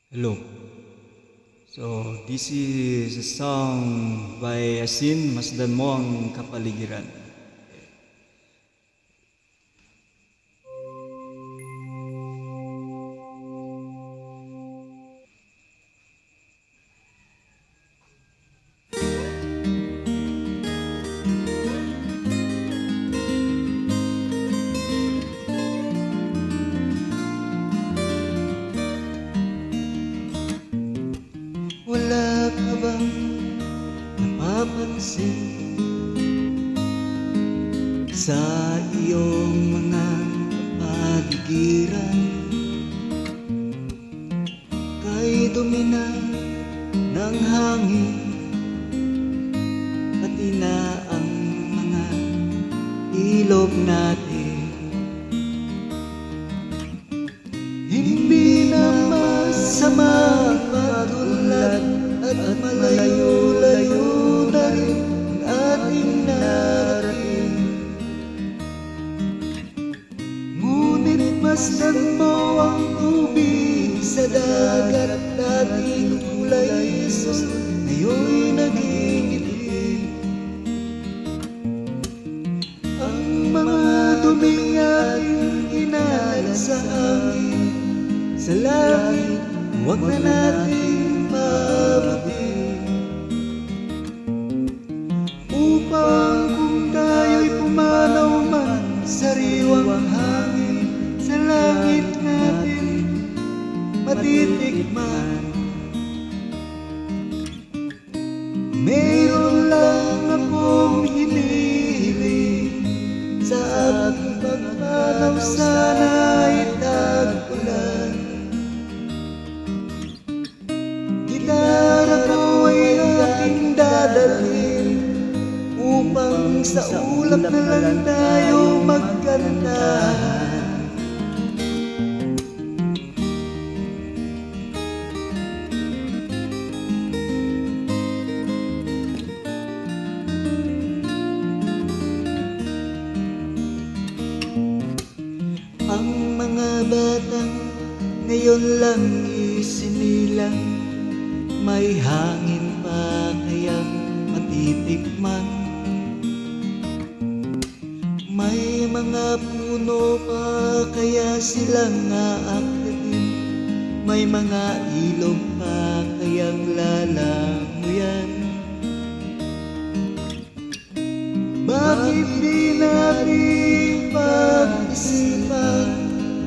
Hello. So, this is a song by Asin, Masdan Mo Ang Kapaligiran. Wala ka bang napapansin sa iyong mga kapaligiran? Kay dumi na ng hangin, pati na ang mga ilog natin. Hindi na masama magulad at malayo-layo na rin ang ating narating. Ngunit masdan mo ang tubig sa dagat, dating kulay isos, ngayon'y naging itim. Ang mga duming ating inalala sa hangin, sa langit, huwag na natin maabutin, upang kung tayo'y pumanaw man sa riwang hangin, sa langit natin matitikman. Mayroon lang akong hinihiling, sa aking pagpanaw sana'y tag-ulan. Gitara ko ay aking dadalhin, upang sa ulap na lang tayo magkantahan. Ang mga batang ngayon lang isinilang, may hangin pa kayang matitikman, may mga puno pa kaya silang aakyatin, may mga ilog pa kayang lalanguyan. Bakit di natin pag-isipan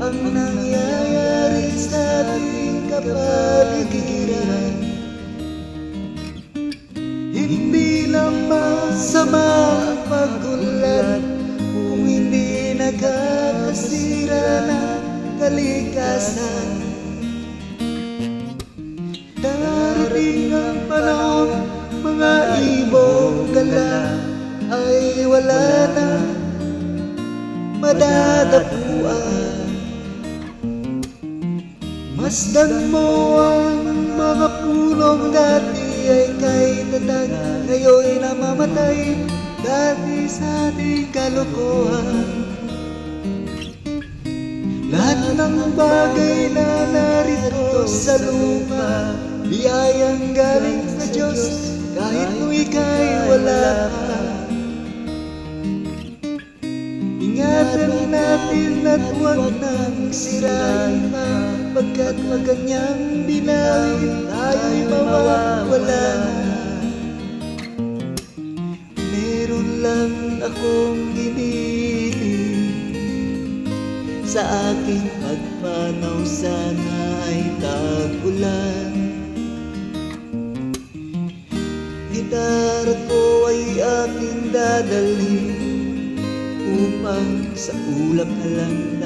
ang nangyayari sa ating kapaligiran? Hindi lang masama ang pag-ulan kung hindi nagkakasira ng kalikasan. Darating ang panahon, mga ibong gala ay wala na madadapuan. Masdan mo ang mga punong dati ay kay tatag, ngayo'y namamatay dati sa ating kalokohan. Lahat ng bagay na narito sa lupa, biyayang galing sa Diyos, kahit nung ika'y wala pa. Ingatan natin at huwag nang sirain pa, pagkat maganyang binawin tayo'y mawawala na. Meron lang akong hinihiling, sa aking pagpanaw sana ay tag-ulan. Gitara ko ay aking dadalhin, upang sa ulap na lang